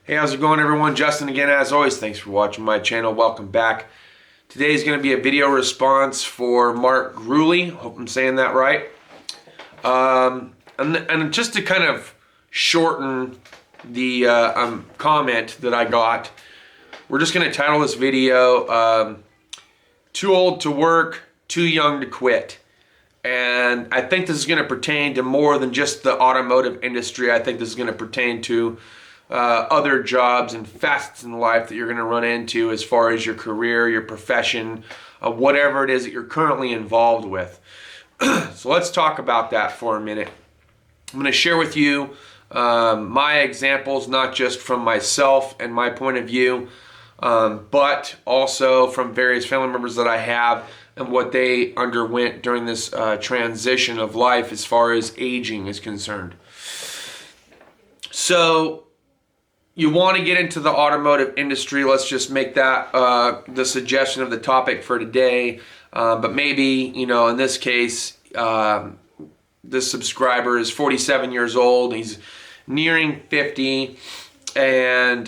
Hey, how's it going, everyone? Justin again, as always. Thanks for watching my channel. Welcome back. Today is going to be a video response for Mark Gurley. Hope I'm saying that right. And just to kind of shorten the comment that I got, we're just going to title this video Too Old to Work, Too Young to Quit. And I think this is going to pertain to more than just the automotive industry. I think this is going to pertain to other jobs and facets in life that you're going to run into as far as your career, your profession, whatever it is that you're currently involved with. So let's talk about that for a minute. I'm going to share with you my examples, not just from myself and my point of view, but also from various family members that I have and what they underwent during this transition of life as far as aging is concerned. So you want to get into the automotive industry. Let's just make that the suggestion of the topic for today. But maybe, in this case, this subscriber is 47 years old. He's nearing 50. And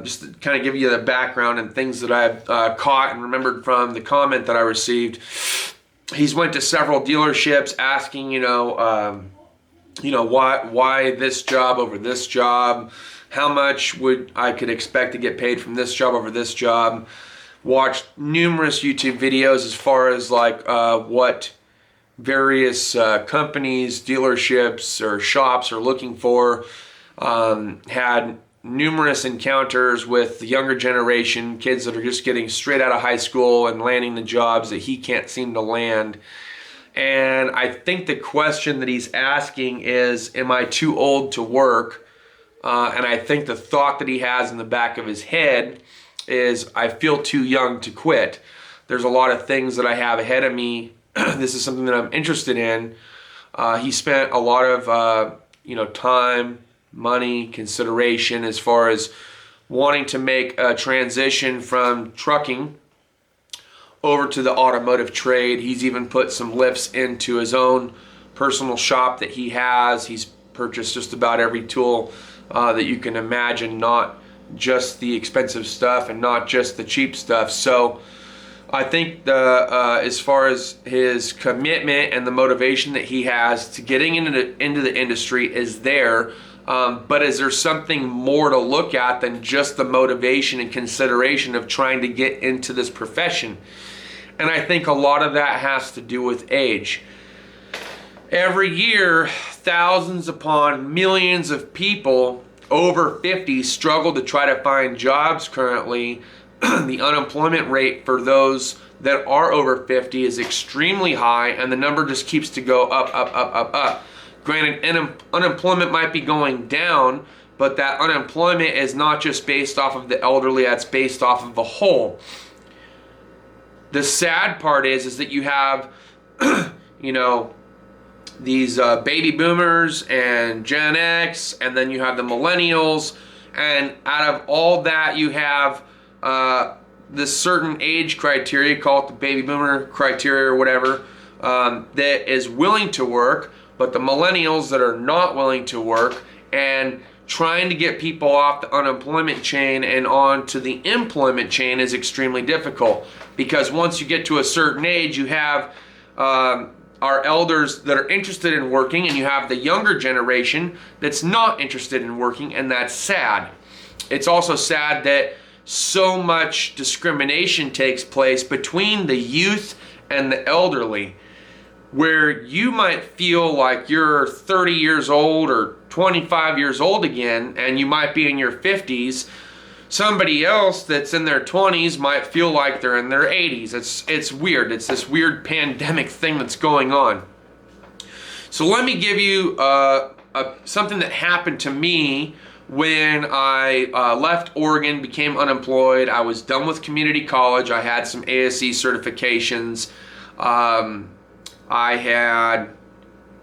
just to kind of give you the background and things that I've caught and remembered from the comment that I received, he's went to several dealerships asking, why this job over this job, how much I could expect to get paid from this job over this job. Watched numerous YouTube videos as far as what various companies, dealerships, or shops are looking for. Had numerous encounters with the younger generation, kids that are just getting straight out of high school and landing the jobs that he can't seem to land. And I think the question that he's asking is, am I too old to work? And I think the thought that he has in the back of his head is, I feel too young to quit. There's a lot of things that I have ahead of me. This is something that I'm interested in. He spent a lot of time, money, consideration as far as wanting to make a transition from trucking over to the automotive trade. He's even put some lifts into his own personal shop that he has. He's purchased just about every tool that you can imagine, not just the expensive stuff and not just the cheap stuff. So I think as far as his commitment and the motivation that he has to getting into the industry is there. But is there something more to look at than just the motivation and consideration of trying to get into this profession? And I think a lot of that has to do with age. Every year, thousands upon millions of people over 50 struggle to try to find jobs currently. The unemployment rate for those that are over 50 is extremely high, and the number just keeps to go up, up, up, up, up. Granted, unemployment might be going down, but that unemployment is not just based off of the elderly, that's based off of the whole. The sad part is that you have, these baby boomers and Gen X, and then you have the millennials, and out of all that you have this certain age criteria, call it the baby boomer criteria or whatever, that is willing to work, but the millennials that are not willing to work, and trying to get people off the unemployment chain and onto the employment chain is extremely difficult, because once you get to a certain age, you have our elders that are interested in working, and you have the younger generation that's not interested in working, and that's sad. It's also sad that so much discrimination takes place between the youth and the elderly, where you might feel like you're 30 years old or 25 years old again, and you might be in your 50s. Somebody else that's in their 20s might feel like they're in their 80s. It's weird. It's this weird pandemic thing that's going on. So let me give you something that happened to me when I left Oregon, became unemployed. I was done with community college. I had some ASE certifications. I had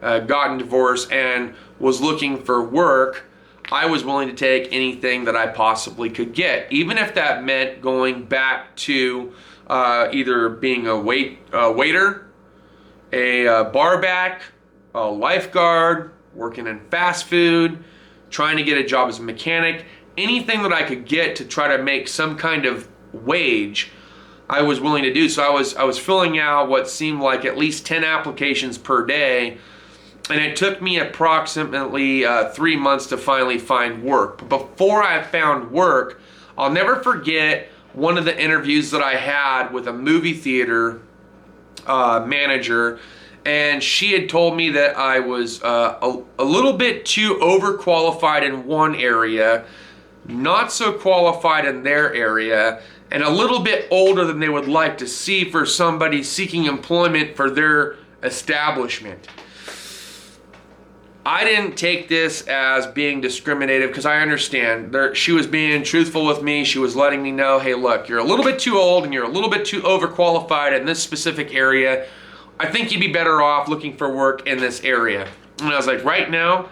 gotten divorced and was looking for work. I was willing to take anything that I possibly could get, even if that meant going back to either being a waiter, a bar back, a lifeguard, working in fast food, trying to get a job as a mechanic, anything that I could get to try to make some kind of wage, I was willing to do. So I was filling out what seemed like at least 10 applications per day, and it took me approximately 3 months to finally find work. But before I found work, I'll never forget one of the interviews that I had with a movie theater manager, and she had told me that I was a little bit too overqualified in one area, not so qualified in their area, and a little bit older than they would like to see for somebody seeking employment for their establishment. I didn't take this as being discriminative because I understand she was being truthful with me. She was letting me know, hey, look, you're a little bit too old and you're a little bit too overqualified in this specific area. I think you'd be better off looking for work in this area. And I was like, right now,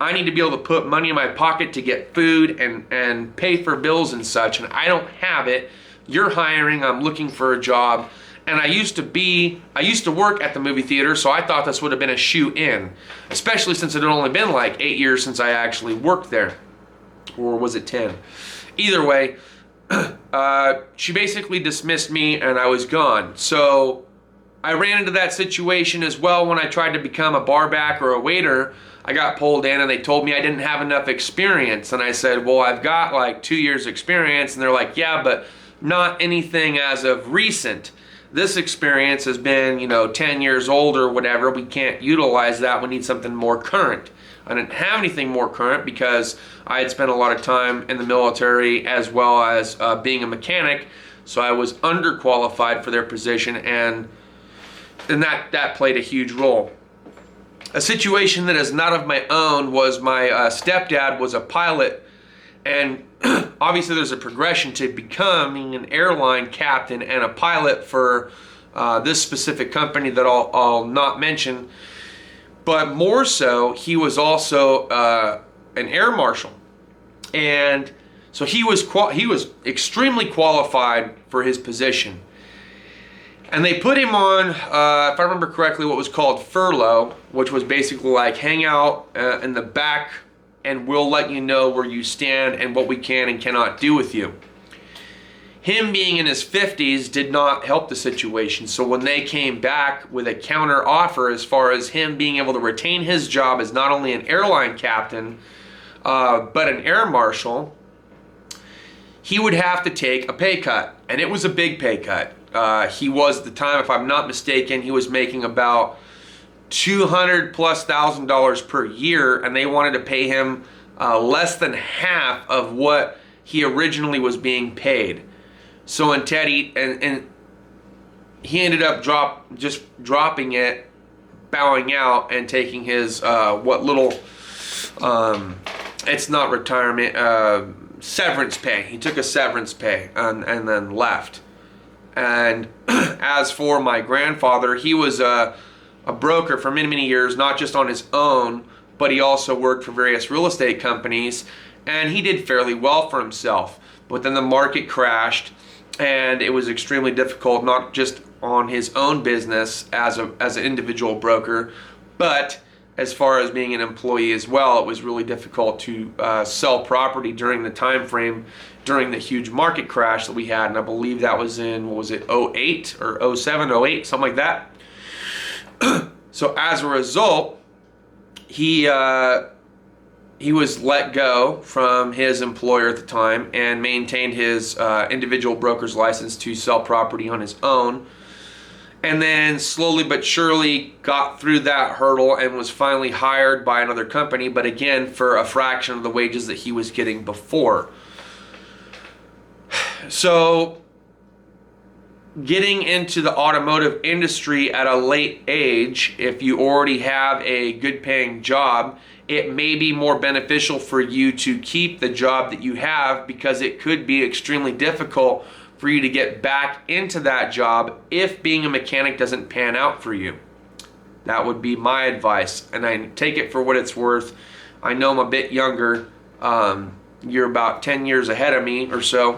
I need to be able to put money in my pocket to get food and pay for bills and such, and I don't have it. You're hiring, I'm looking for a job. And I used to work at the movie theater, so I thought this would have been a shoe-in, especially since it had only been like 8 years since I actually worked there. Or was it 10? Either way, she basically dismissed me and I was gone. So I ran into that situation as well when I tried to become a bar back or a waiter. I got pulled in and they told me I didn't have enough experience. And I said, well, I've got like 2 years experience. And they're like, yeah, but not anything as of recent. This experience has been, 10 years old or whatever. We can't utilize that. We need something more current. I didn't have anything more current because I had spent a lot of time in the military as well as being a mechanic. So I was underqualified for their position, and that played a huge role. A situation that is not of my own was my stepdad was a pilot, and obviously there's a progression to becoming an airline captain and a pilot for this specific company that I'll not mention. But more so, he was also an air marshal, and so he was extremely qualified for his position. And they put him on, if I remember correctly, what was called furlough, which was basically like hang out in the back and we'll let you know where you stand and what we can and cannot do with you. Him being in his 50s did not help the situation. So when they came back with a counter offer as far as him being able to retain his job as not only an airline captain, but an air marshal, he would have to take a pay cut. And it was a big pay cut. He was at the time, if I'm not mistaken, he was making about $200,000+ per year, and they wanted to pay him less than half of what he originally was being paid. So instead, he ended up dropping it, bowing out, and taking his what little it's not retirement, severance pay. He took a severance pay and then left. And as for my grandfather, he was a broker for many, many years, not just on his own, but he also worked for various real estate companies, and he did fairly well for himself. But then the market crashed, and it was extremely difficult, not just on his own business as an individual broker, but as far as being an employee as well. It was really difficult to sell property during the time frame during the huge market crash that we had, and I believe that was in, what was it, 08 or 07, 08, something like that. So as a result, he was let go from his employer at the time and maintained his individual broker's license to sell property on his own, and then slowly but surely got through that hurdle and was finally hired by another company, but again for a fraction of the wages that he was getting before. So getting into the automotive industry at a late age, if you already have a good paying job, it may be more beneficial for you to keep the job that you have, because it could be extremely difficult for you to get back into that job if being a mechanic doesn't pan out for you. That would be my advice, and I take it for what it's worth. I know I'm a bit younger. You're about 10 years ahead of me or so.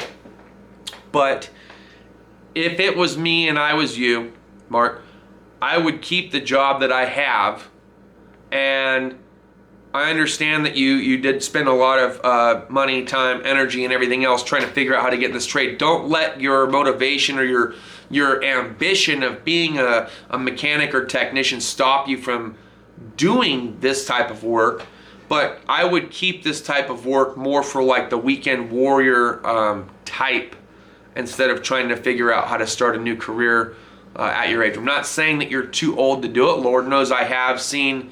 But if it was me and I was you, Mark, I would keep the job that I have and I understand that you did spend a lot of money, time, energy, and everything else trying to figure out how to get in this trade. Don't let your motivation or your ambition of being a mechanic or technician stop you from doing this type of work. But I would keep this type of work more for like the weekend warrior type, instead of trying to figure out how to start a new career at your age. I'm not saying that you're too old to do it. Lord knows I have seen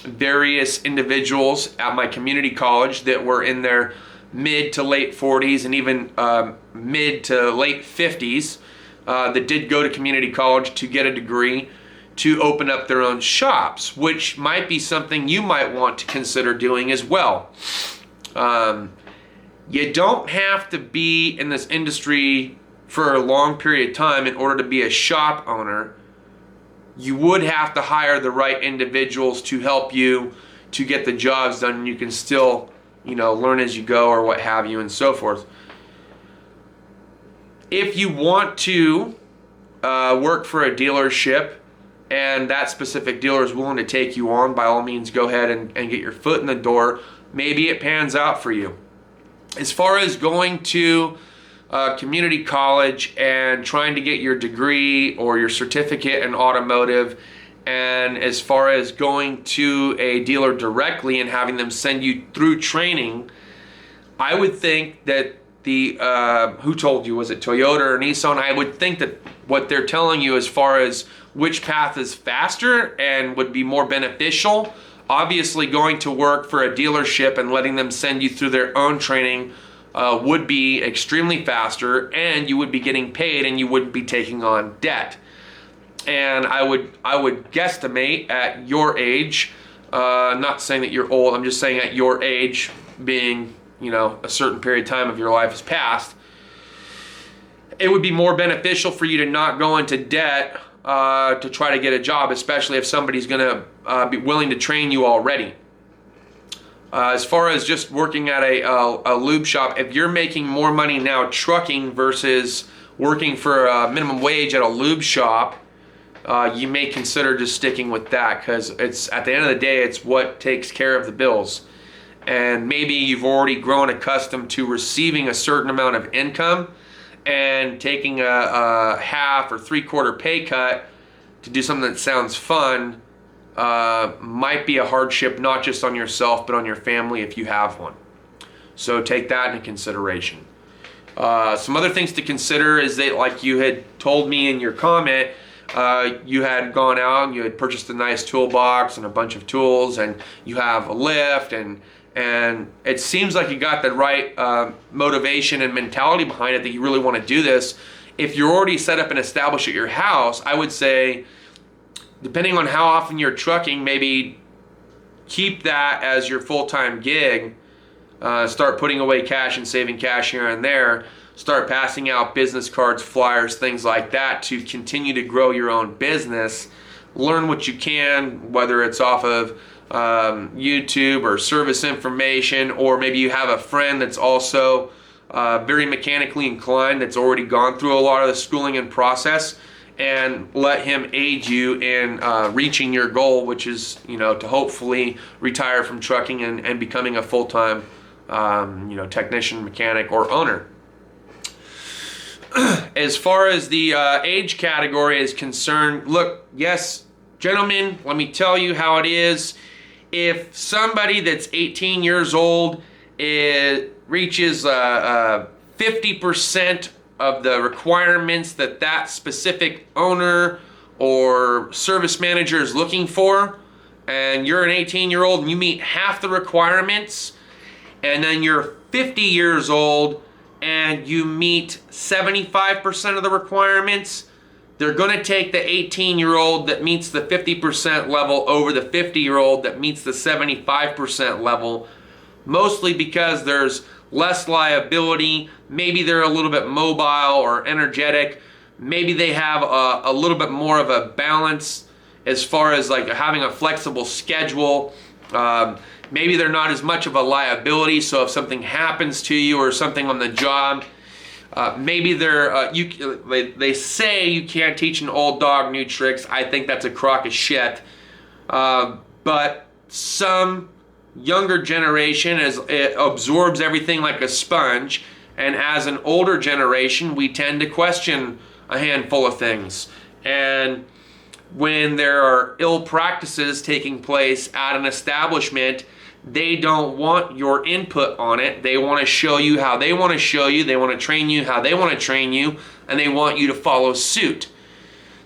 various individuals at my community college that were in their mid to late 40s and even mid to late 50s that did go to community college to get a degree to open up their own shops, which might be something you might want to consider doing as well. You don't have to be in this industry for a long period of time in order to be a shop owner. You would have to hire the right individuals to help you to get the jobs done, and you can still, learn as you go or what have you and so forth. If you want to work for a dealership and that specific dealer is willing to take you on, by all means go ahead and get your foot in the door. Maybe it pans out for you. As far as going to community college and trying to get your degree or your certificate in automotive, and as far as going to a dealer directly and having them send you through training, I would think that who told you, was it Toyota or Nissan? I would think that what they're telling you as far as which path is faster and would be more beneficial, obviously going to work for a dealership and letting them send you through their own training would be extremely faster, and you would be getting paid and you wouldn't be taking on debt. And I would guesstimate at your age, not saying that you're old, I'm just saying at your age, being a certain period of time of your life has passed, it would be more beneficial for you to not go into debt to try to get a job, especially if somebody's going to be willing to train you already. As far as just working at a lube shop, if you're making more money now trucking versus working for a minimum wage at a lube shop, you may consider just sticking with that, because it's, at the end of the day, it's what takes care of the bills. And maybe you've already grown accustomed to receiving a certain amount of income, and taking a half or three-quarter pay cut to do something that sounds fun might be a hardship, not just on yourself but on your family if you have one. So take that into consideration. Some other things to consider is that, like you had told me in your comment, you had gone out and you had purchased a nice toolbox and a bunch of tools, and you have a lift, and it seems like you got the right motivation and mentality behind it, that you really want to do this. If you're already set up and established at your house, I would say, depending on how often you're trucking, maybe keep that as your full-time gig. Start putting away cash and saving cash here and there. Start passing out business cards, flyers, things like that to continue to grow your own business. Learn what you can, whether it's off of YouTube or service information, or maybe you have a friend that's also very mechanically inclined, that's already gone through a lot of the schooling and process, and let him aid you in reaching your goal, which is, to hopefully retire from trucking and becoming a full-time technician, mechanic, or owner. As far as the age category is concerned, look, yes, gentlemen, let me tell you how it is. If somebody that's 18 years old reaches 50% of the requirements that specific owner or service manager is looking for, and you're an 18-year-old and you meet half the requirements, and then you're 50 years old and you meet 75% of the requirements, they're going to take the 18-year-old that meets the 50% level over the 50-year-old that meets the 75% level, mostly because there's less liability. Maybe they're a little bit mobile or energetic. Maybe they have a little bit more of a balance as far as like having a flexible schedule. Maybe they're not as much of a liability, so if something happens to you or something on the job, maybe they say you can't teach an old dog new tricks. I think that's a crock of shit. But some younger generation it absorbs everything like a sponge, and as an older generation, we tend to question a handful of things. And when there are ill practices taking place at an establishment, they don't want your input on it. They want to show you how they want to show you. They want to train you how they want to train you, and they want you to follow suit.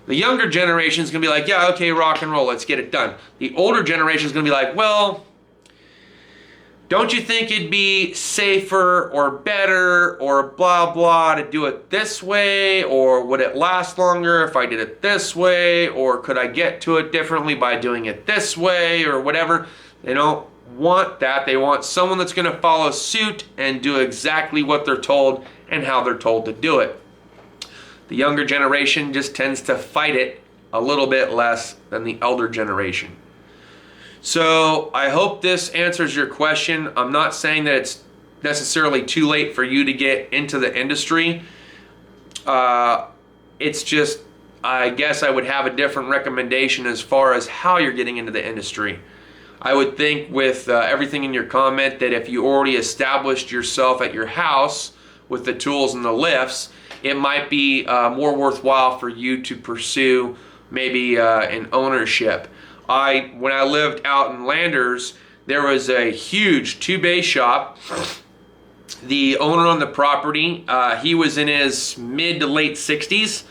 The younger generation is going to be like, yeah, okay, rock and roll, let's get it done. The older generation is going to be like, well, don't you think it'd be safer or better or blah, blah to do it this way? Or would it last longer if I did it this way? Or could I get to it differently by doing it this way or whatever? They don't want that. They want someone that's going to follow suit and do exactly what they're told and how they're told to do it. The younger generation just tends to fight it a little bit less than the elder generation. So I hope this answers your question. I'm not saying that it's necessarily too late for you to get into the industry. It's just, I guess I would have a different recommendation as far as how you're getting into the industry. I would think with everything in your comment that if you already established yourself at your house with the tools and the lifts, it might be more worthwhile for you to pursue maybe an ownership. When I lived out in Landers, there was a huge 2-bay shop. The owner on the property, he was in his mid to late 60s,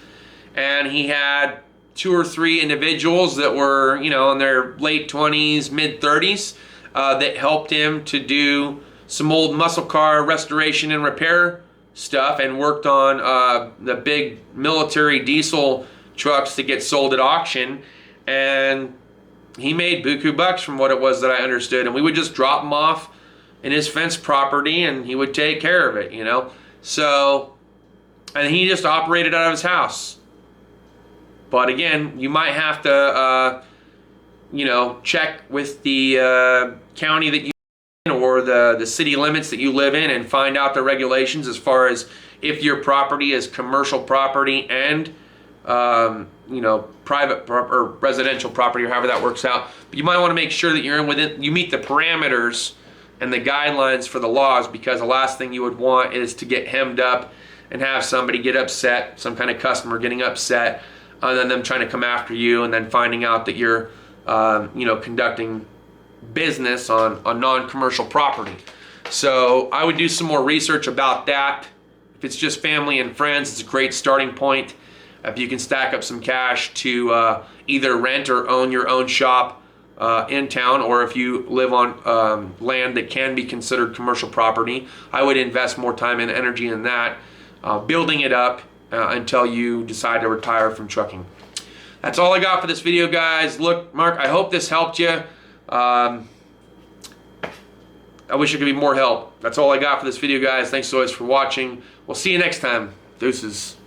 and he had 2 or 3 individuals that were, in their late 20s, mid 30s, that helped him to do some old muscle car restoration and repair stuff, and worked on the big military diesel trucks that get sold at auction. And he made buku bucks from what it was that I understood, and we would just drop him off in his fenced property and he would take care of it, So, and he just operated out of his house. But again, you might have to, check with the county that you or the city limits that you live in and find out the regulations as far as if your property is commercial property and private or residential property, or however that works out. But you might want to make sure that you meet the parameters and the guidelines for the laws, because the last thing you would want is to get hemmed up and have somebody get upset, some kind of customer getting upset, and then them trying to come after you and then finding out that you're conducting business on non-commercial property. So I would do some more research about that. If it's just family and friends, it's a great starting point. If you can stack up some cash to either rent or own your own shop in town, or if you live on land that can be considered commercial property, I would invest more time and energy in that, building it up until you decide to retire from trucking. That's all I got for this video, guys. Look, Mark, I hope this helped you. I wish it could be more help. That's all I got for this video, guys. Thanks always for watching. We'll see you next time. Deuces.